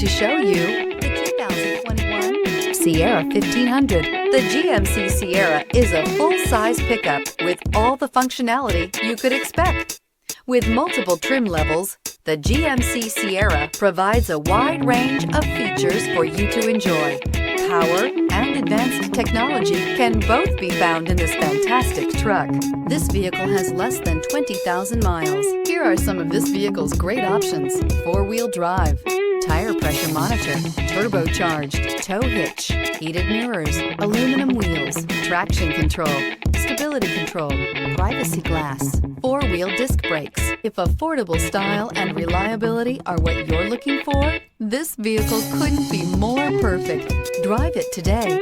to show you the 2021 Sierra 1500. The GMC Sierra is a full-size pickup with all the functionality you could expect. With multiple trim levels, the GMC Sierra provides a wide range of features for you to enjoy. Power and advanced technology can both be found in this fantastic truck. This vehicle has less than 20,000 miles. Here are some of this vehicle's great options: four-wheel drive, tire pressure monitor, turbocharged, tow hitch, heated mirrors, aluminum wheels, traction control, stability control, privacy glass, four-wheel disc brakes. If affordable style and reliability are what you're looking for, this vehicle couldn't be more perfect. Drive it today.